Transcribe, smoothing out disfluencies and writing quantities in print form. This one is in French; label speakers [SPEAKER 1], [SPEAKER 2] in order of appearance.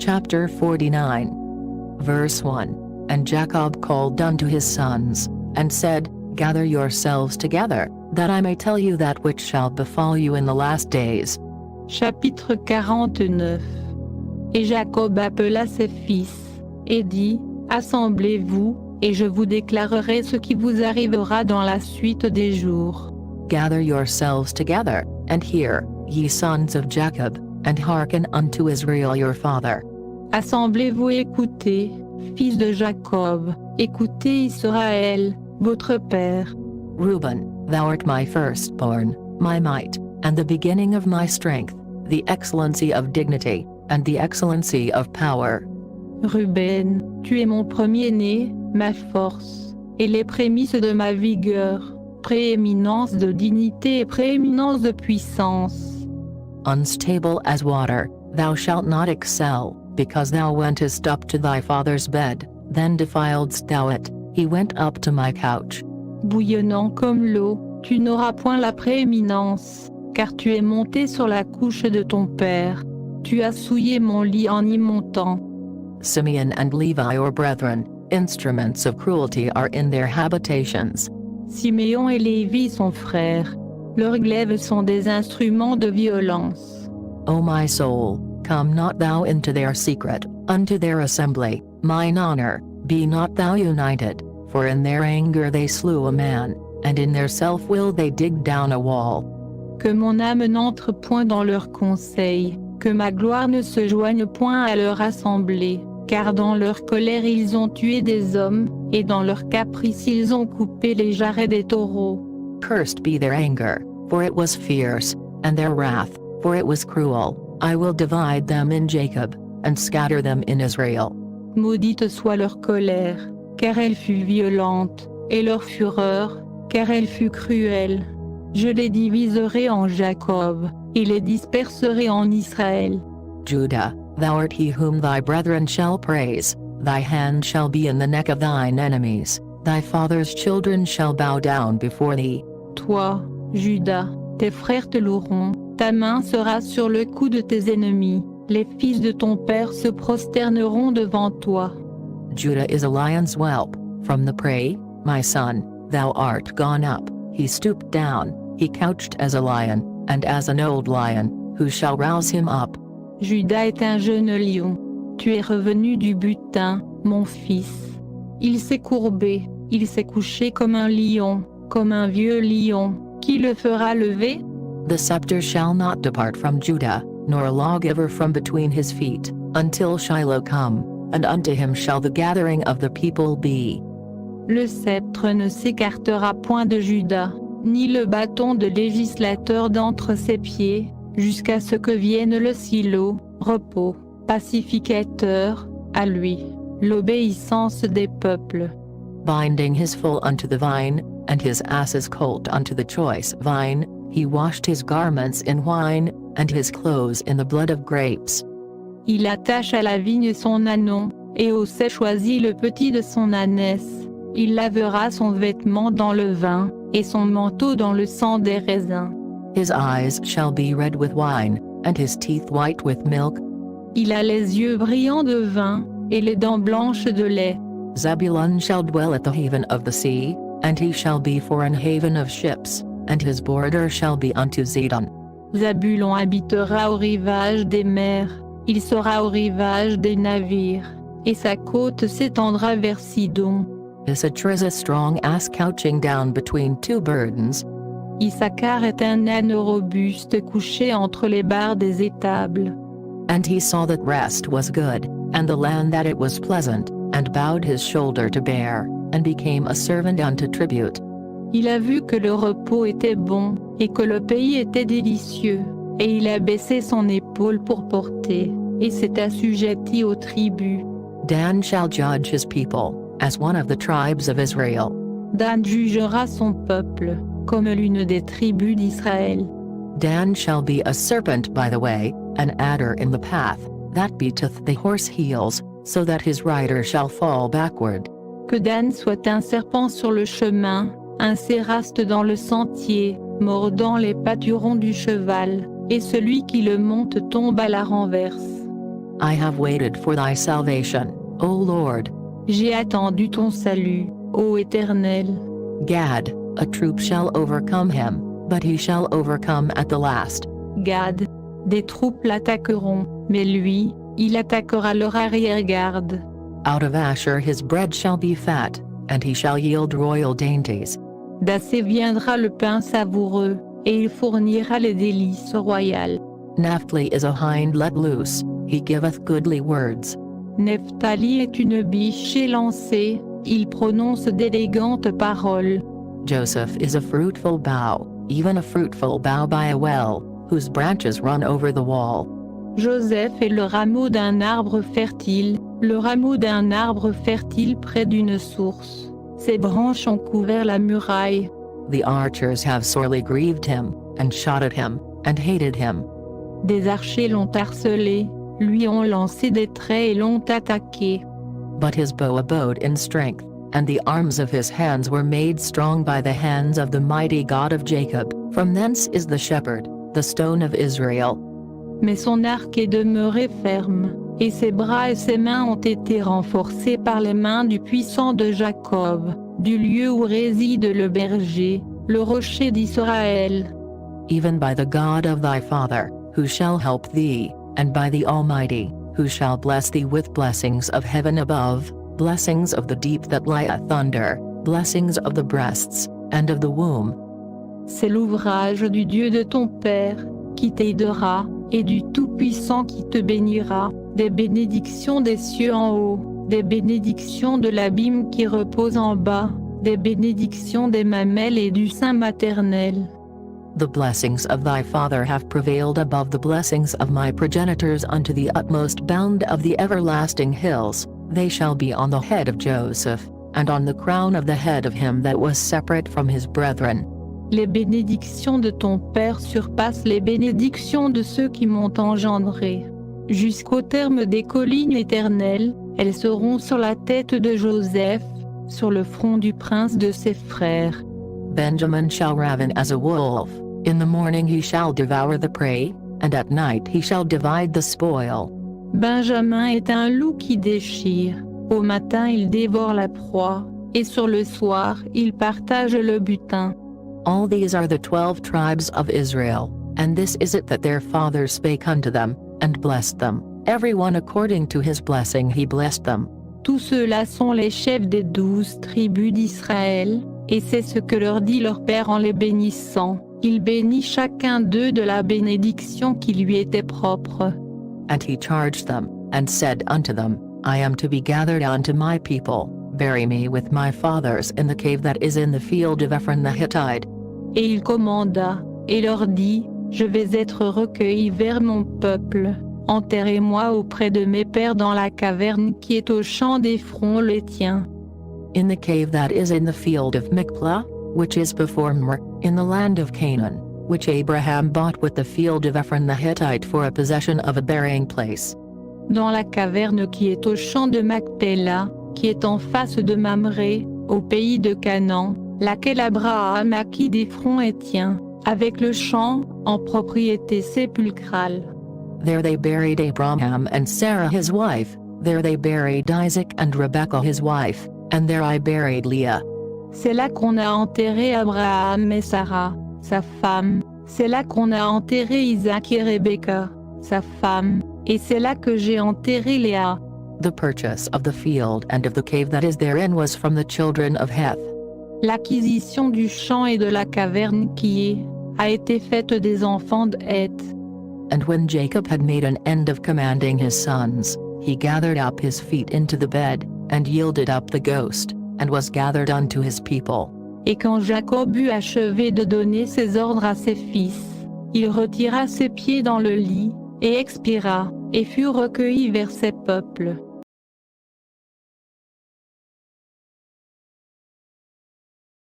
[SPEAKER 1] Chapter 49. Verse 1. And Jacob called unto his sons, and said, Gather yourselves together, that I may tell you that which shall befall you in the last days.
[SPEAKER 2] Chapitre 49. Et Jacob appela ses fils, et dit, Assemblez-vous, et je vous déclarerai ce qui vous arrivera dans la suite des jours.
[SPEAKER 1] Gather yourselves together, and hear, ye sons of Jacob, and hearken unto Israel your father.
[SPEAKER 2] Assemblez-vous et écoutez, fils de Jacob, écoutez Israël, votre père.
[SPEAKER 1] Reuben, thou art my firstborn, my might, and the beginning of my strength, the excellency of dignity, and the excellency of power.
[SPEAKER 2] Ruben, tu es mon premier-né, ma force, et les prémices de ma vigueur, prééminence de dignité et prééminence de puissance.
[SPEAKER 1] Unstable as water, thou shalt not excel, because thou wentest up to thy father's bed, then defiledst thou it, he went up to my couch.
[SPEAKER 2] Bouillonnant comme l'eau, tu n'auras point la prééminence, car tu es monté sur la couche de ton père. Tu as souillé mon lit en y montant.
[SPEAKER 1] Simeon and Levi your brethren, instruments of cruelty are in their habitations.
[SPEAKER 2] Siméon et Lévi sont frères. Leurs glaives sont des instruments de violence.
[SPEAKER 1] O my soul, come not thou into their secret, unto their assembly, mine honor, be not thou united, for in their anger they slew a man, and in their self-will they dig down a wall.
[SPEAKER 2] Que mon âme n'entre point dans leur conseil, que ma gloire ne se joigne point à leur assemblée, car dans leur colère ils ont tué des hommes, et dans leur caprice ils ont coupé les jarrets des taureaux.
[SPEAKER 1] Cursed be their anger, for it was fierce, and their wrath, for it was cruel. I will divide them in Jacob, and scatter them in Israel.
[SPEAKER 2] Maudite soit leur colère, car elle fut violente, et leur fureur, car elle fut cruelle. Je les diviserai en Jacob, et les disperserai en Israël.
[SPEAKER 1] Judah, thou art he whom thy brethren shall praise, thy hand shall be in the neck of thine enemies, thy father's children shall bow down before thee.
[SPEAKER 2] Toi, Judas, tes frères te loueront, ta main sera sur le cou de tes ennemis, les fils de ton père se prosterneront devant toi.
[SPEAKER 1] Judah is a lion's whelp, from the prey, my son, thou art gone up, he stooped down, he couched as a lion, and as an old lion, who shall rouse him up?
[SPEAKER 2] Judas est un jeune lion, tu es revenu du butin, mon fils. Il s'est courbé, il s'est couché comme un lion, comme un vieux lion, qui le fera lever?
[SPEAKER 1] The scepter shall not depart from Judah, nor a lawgiver from between his feet, until Shiloh come, and unto him shall the gathering of the people be.
[SPEAKER 2] Le sceptre ne s'écartera point de Juda, ni le bâton de législateur d'entre ses pieds, jusqu'à ce que vienne le silo, repos, pacificateur, à lui, l'obéissance des peuples.
[SPEAKER 1] Binding his foal unto the vine, and his ass's colt unto the choice vine, he washed his garments in wine, and his clothes in the blood of grapes.
[SPEAKER 2] Il attache à la vigne son ânon, et au sait choisit le petit de son ânesse. Il lavera son vêtement dans le vin, et son manteau dans le sang des raisins.
[SPEAKER 1] His eyes shall be red with wine, and his teeth white with milk.
[SPEAKER 2] Il a les yeux brillants de vin, et les dents blanches de lait.
[SPEAKER 1] Zebulun shall dwell at the haven of the sea, and he shall be for an haven of ships, and his border shall be unto Zidon.
[SPEAKER 2] Zabulon habitera au rivage des mers, il sera au rivage des navires, et sa côte s'étendra vers Sidon.
[SPEAKER 1] Issachar is a strong ass couching down between two burdens.
[SPEAKER 2] Issachar est un âne robuste couché entre les barres des étables.
[SPEAKER 1] And he saw that rest was good, and the land that it was pleasant, and bowed his shoulder to bear, and became a servant unto tribute.
[SPEAKER 2] Il a vu que le repos était bon, et que le pays était délicieux, et il a baissé son épaule pour porter, et s'est assujetti au tribut.
[SPEAKER 1] Dan shall judge his people, as one of the tribes of Israel.
[SPEAKER 2] Dan jugera son peuple, comme l'une des tribus d'Israël.
[SPEAKER 1] Dan shall be a serpent by the way, an adder in the path, that beateth the horse heels, so that his rider shall fall backward.
[SPEAKER 2] Que Dan soit un serpent sur le chemin, un séraste dans le sentier, mordant les pâturons du cheval, et celui qui le monte tombe à la renverse.
[SPEAKER 1] I have waited for thy salvation, O Lord.
[SPEAKER 2] J'ai attendu ton salut, ô Éternel.
[SPEAKER 1] Gad, a troop shall overcome him, but he shall overcome at the last.
[SPEAKER 2] Gad, des troupes l'attaqueront, mais lui, il attaquera leur arrière-garde.
[SPEAKER 1] Out of Asher his bread shall be fat, and he shall yield royal dainties.
[SPEAKER 2] D'Assé viendra le pain savoureux, et il fournira les délices royales.
[SPEAKER 1] Naphtali is a hind let loose, he giveth goodly words.
[SPEAKER 2] Nephtali est une biche élancée, il prononce d'élégantes paroles.
[SPEAKER 1] Joseph is a fruitful bough, even a fruitful bough by a well, whose branches run over the wall.
[SPEAKER 2] Joseph est le rameau d'un arbre fertile, le rameau d'un arbre fertile près d'une source. Ses branches ont couvert la muraille.
[SPEAKER 1] The archers have sorely grieved him, and shot at him, and hated him.
[SPEAKER 2] Des archers l'ont harcelé, lui ont lancé des traits et l'ont attaqué.
[SPEAKER 1] But his bow abode in strength, and the arms of his hands were made strong by the hands of the mighty God of Jacob. From thence is the shepherd, the stone of Israel.
[SPEAKER 2] Mais son arc est demeuré ferme, et ses bras et ses mains ont été renforcés par les mains du puissant de Jacob, du lieu où réside le berger, le rocher d'Israël.
[SPEAKER 1] Even by the God of thy father, who shall help thee, and by the Almighty, who shall bless thee with blessings of heaven above, blessings of the deep that lieth under, blessings of the breasts, and of the womb.
[SPEAKER 2] C'est l'ouvrage du Dieu de ton Père, qui t'aidera, et du Tout-Puissant qui te bénira, des bénédictions des cieux en haut, des bénédictions de l'abîme qui repose en bas, des bénédictions des mamelles et du sein maternel.
[SPEAKER 1] The blessings of thy father have prevailed above the blessings of my progenitors unto the utmost bound of the everlasting hills, they shall be on the head of Joseph, and on the crown of the head of him that was separate from his brethren.
[SPEAKER 2] Les bénédictions de ton Père surpassent les bénédictions de ceux qui m'ont engendré. Jusqu'au terme des collines éternelles, elles seront sur la tête de Joseph, sur le front du prince de ses frères.
[SPEAKER 1] Benjamin shall raven as a wolf, in the morning he shall devour the prey, and at night he shall divide the spoil.
[SPEAKER 2] Benjamin est un loup qui déchire, au matin il dévore la proie, et sur le soir il partage le butin.
[SPEAKER 1] All these are the 12 tribes of Israel, and this is it that their fathers spake unto them, and blessed them, every one according to his blessing he blessed them.
[SPEAKER 2] Tous ceux-là sont les chefs des 12 tribus d'Israël, et c'est ce que leur dit leur Père en les bénissant. Il bénit chacun d'eux de la bénédiction qui lui était propre.
[SPEAKER 1] And he charged them, and said unto them, I am to be gathered unto my people, bury me with my fathers in the cave that is in the field of Ephron the Hittite.
[SPEAKER 2] Et il commanda, et leur dit, je vais être recueilli vers mon peuple, enterrez-moi auprès de mes pères dans la caverne qui est au champ d'Ephron l'Héthien.
[SPEAKER 1] In the cave that is in the field of Machpelah, which is before Mamre, in the land of Canaan, which Abraham bought with the field of Ephron the Hittite for a possession of a burying place.
[SPEAKER 2] Dans la caverne qui est au champ de Machpéla, qui est en face de Mamré, au pays de Canaan, laquelle Abraham acquit d'Ephron Héthien, avec le champ, en propriété sépulcrale.
[SPEAKER 1] There they buried Abraham and Sarah his wife, there they buried Isaac and Rebekah his wife, and there I buried Leah.
[SPEAKER 2] C'est là qu'on a enterré Abraham et Sarah, sa femme, c'est là qu'on a enterré Isaac et Rebecca, sa femme, et c'est là que j'ai enterré Léa.
[SPEAKER 1] The purchase of the field and of the cave that is therein was from the children of Heth.
[SPEAKER 2] L'acquisition du champ et de la caverne qui est, a été faite des enfants de Heth.
[SPEAKER 1] And when Jacob had made an end of commanding his sons, he gathered up his feet into the bed, and yielded up the ghost, and was gathered unto his people.
[SPEAKER 2] Et quand Jacob eut achevé de donner ses ordres à ses fils, il retira ses pieds dans le lit, et expira, et fut recueilli vers ses peuples.